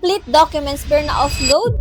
complete documents pero na-offload?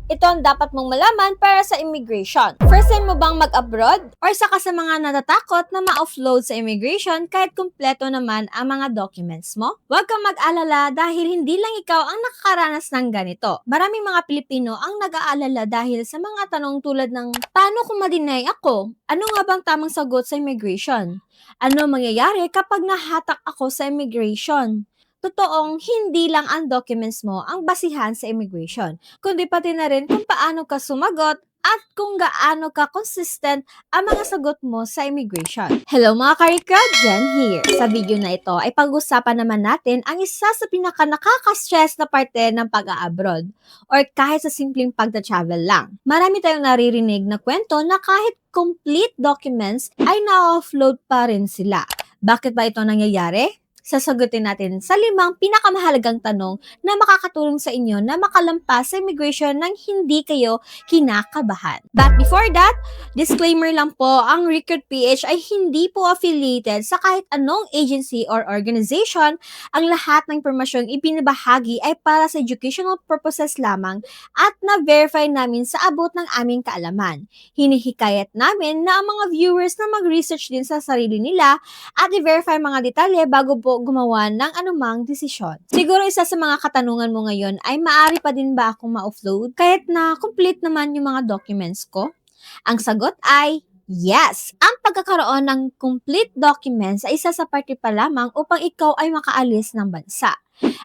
Ito ang dapat mong malaman para sa immigration. First time mo bang mag-abroad? Or saka sa mga natatakot na ma-offload sa immigration kahit kumpleto naman ang mga documents mo? Huwag kang mag-alala dahil hindi lang ikaw ang nakakaranas ng ganito. Maraming mga Pilipino ang nag-aalala dahil sa mga tanong tulad ng, paano kung ma-deny ako? Ano nga bang tamang sagot sa immigration? Ano mangyayari kapag nahatak ako sa immigration? Totoong hindi lang ang documents mo ang basihan sa immigration, kundi pati na rin kung paano ka sumagot at kung gaano ka consistent ang mga sagot mo sa immigration. Hello mga karika, Jen here. Sa video na ito ay pag-usapan naman natin ang isa sa pinaka-nakaka-stress na parte ng pag-a-abroad or kahit sa simpleng pagta-travel lang. Marami tayong naririnig na kwento na kahit complete documents ay na-offload pa rin sila. Bakit ba ito nangyayari? Sasagutin natin sa 5 pinakamahalagang tanong na makakatulong sa inyo na makalampas sa immigration nang hindi kayo kinakabahan. But before that, disclaimer lang po, ang Recruit PH ay hindi po affiliated sa kahit anong agency or organization. Ang lahat ng impormasyong ibinabahagi ay para sa educational purposes lamang at na-verify namin sa abot ng aming kaalaman. Hinihikayat namin na ang mga viewers na mag-research din sa sarili nila at i-verify mga detalye bago po gumawa ng anumang desisyon. Siguro isa sa mga katanungan mo ngayon ay maaari pa din ba akong ma-offload kahit na complete naman yung mga documents ko? Ang sagot ay yes! Ang pagkakaroon ng complete documents ay isa sa parte pa lamang upang ikaw ay makaalis ng bansa.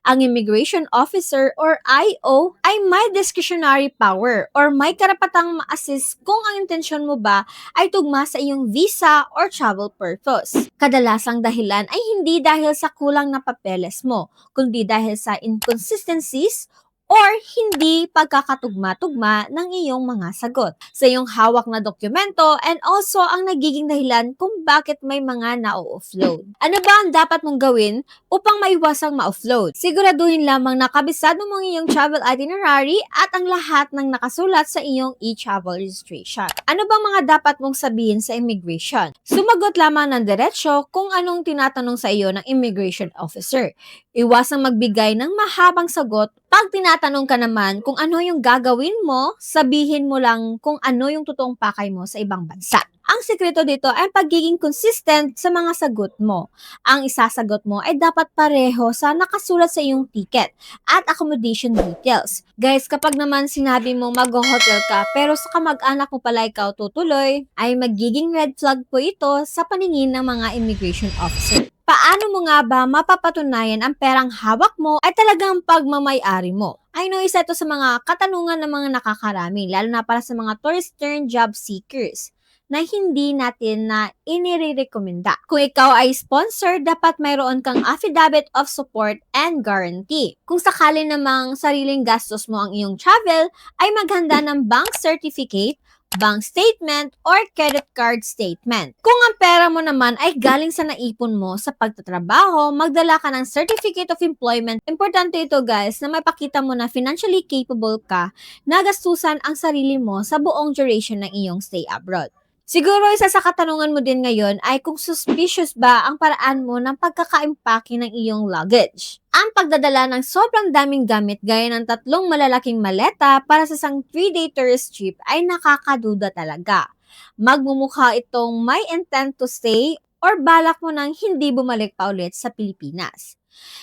Ang immigration officer or IO ay may discretionary power or may karapatang ma-assist kung ang intensyon mo ba ay tugma sa iyong visa or travel purpose. Kadalasang dahilan ay hindi dahil sa kulang na papeles mo, kundi dahil sa inconsistencies or hindi pagkakatugma-tugma ng iyong mga sagot sa iyong hawak na dokumento and also ang nagiging dahilan kung bakit may mga na-offload. Ano ba ang dapat mong gawin upang maiwasang ma-offload? Siguraduhin lamang na kabisado mo ang iyong travel itinerary at ang lahat ng nakasulat sa iyong e-travel registration. Ano bang mga dapat mong sabihin sa immigration? Sumagot lamang ng diretsyo kung anong tinatanong sa iyo ng immigration officer. Iwasang magbigay ng mahabang sagot. Pag tinatanong ka naman kung ano yung gagawin mo, sabihin mo lang kung ano yung totoong pakay mo sa ibang bansa. Ang sekreto dito ay pagiging consistent sa mga sagot mo. Ang isasagot mo ay dapat pareho sa nakasulat sa iyong ticket at accommodation details. Guys, kapag naman sinabi mo mag-hotel ka pero sa kamag-anak mo pala ikaw tutuloy, ay magiging red flag po ito sa paningin ng mga immigration officer. Paano mo nga ba mapapatunayan ang perang hawak mo ay talagang pagmamay-ari mo? I know isa ito sa mga katanungan ng mga nakakarami, lalo na para sa mga tourist turn job seekers na hindi natin na inirekomenda. Kung ikaw ay sponsor, dapat mayroon kang affidavit of support and guarantee. Kung sakali namang sariling gastos mo ang iyong travel, ay maghanda ng bank certificate, bank statement, or credit card statement. Kung ang pera mo naman ay galing sa naipon mo sa pagtatrabaho, magdala ka ng certificate of employment. Importante ito guys, na mapakita mo na financially capable ka na gastusan ang sarili mo sa buong duration ng iyong stay abroad. Siguro isa sa katanungan mo din ngayon ay kung suspicious ba ang paraan mo ng pagkaka-impake ng iyong luggage. Ang pagdadala ng sobrang daming gamit gaya ng 3 malalaking maleta para sa isang 3-day tourist trip ay nakakaduda talaga. Magmumukha itong may intent to stay or balak mo nang hindi bumalik pa ulit sa Pilipinas.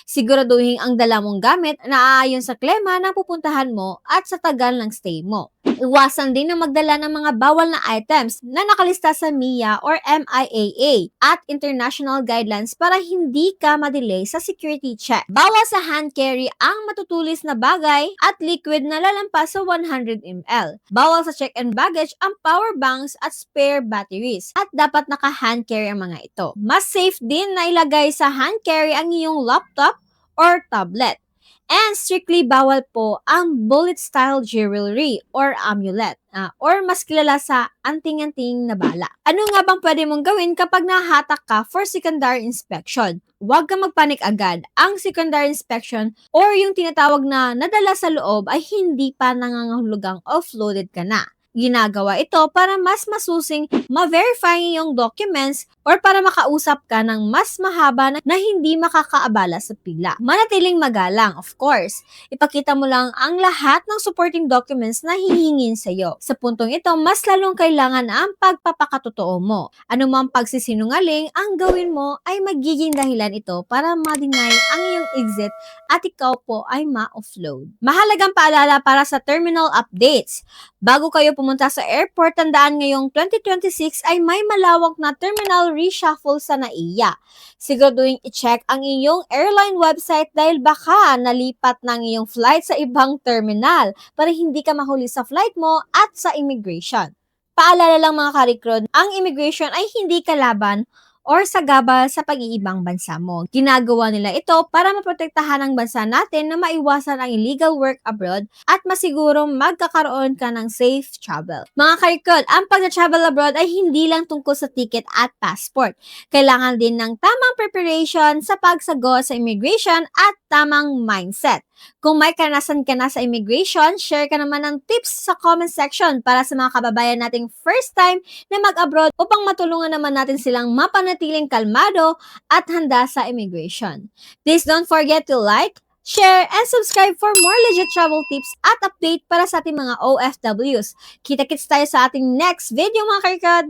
Siguraduhin ang dala mong gamit na aayon sa klema na pupuntahan mo at sa tagal ng stay mo. Iwasan din na magdala ng mga bawal na items na nakalista sa MIA or MIAA at international guidelines para hindi ka ma-delay sa security check. Bawal sa hand carry ang matutulis na bagay at liquid na lalampas sa 100 ml. Bawal sa check-in baggage ang power banks at spare batteries at dapat naka-hand carry ang mga ito. Mas safe din na ilagay sa hand carry ang iyong laptop or tablet. And strictly bawal po ang bullet-style jewelry or amulet or mas kilala sa anting-anting na bala. Ano nga bang pwede mong gawin kapag nahatak ka for secondary inspection? Huwag kang magpanik agad. Ang secondary inspection or yung tinatawag na nadala sa loob ay hindi pa nangangahulugang offloaded ka na. Ginagawa ito para mas masusing ma-verify yung documents or para makausap ka ng mas mahaba na hindi makakaabala sa pila. Manatiling magalang, of course. Ipakita mo lang ang lahat ng supporting documents na hihingin sa'yo. Sa puntong ito, mas lalong kailangan ang pagpapakatotoo mo. Anumang pagsisinungaling ang gawin mo ay magiging dahilan ito para ma-deny ang iyong exit at ikaw po ay ma-offload. Mahalagang paalala para sa terminal updates. Bago kayo pumunta sa airport, tandaan ngayong 2026 ay may malawak na terminal reshuffle sa NAIA. Siguraduhin i-check ang iyong airline website dahil baka nalipat ng iyong flight sa ibang terminal para hindi ka mahuli sa flight mo at sa immigration. Paalala lang mga ka-recruit, ang immigration ay hindi kalaban or sagabal sa pag-iibang bansa mo. Ginagawa nila ito para maprotektahan ang bansa natin na maiwasan ang illegal work abroad at masigurong magkakaroon ka ng safe travel. Mga ka-recruit, ang pag-travel abroad ay hindi lang tungkol sa ticket at passport. Kailangan din ng tamang preparation sa pagsagot sa immigration at tamang mindset. Kung may karanasan ka na sa immigration, share ka naman ng tips sa comment section para sa mga kababayan nating first time na mag-abroad upang matulungan naman natin silang mapanatiling kalmado at handa sa immigration. Please don't forget to like, share, and subscribe for more legit travel tips at update para sa ating mga OFWs. Kita-kits tayo sa ating next video mga karikad!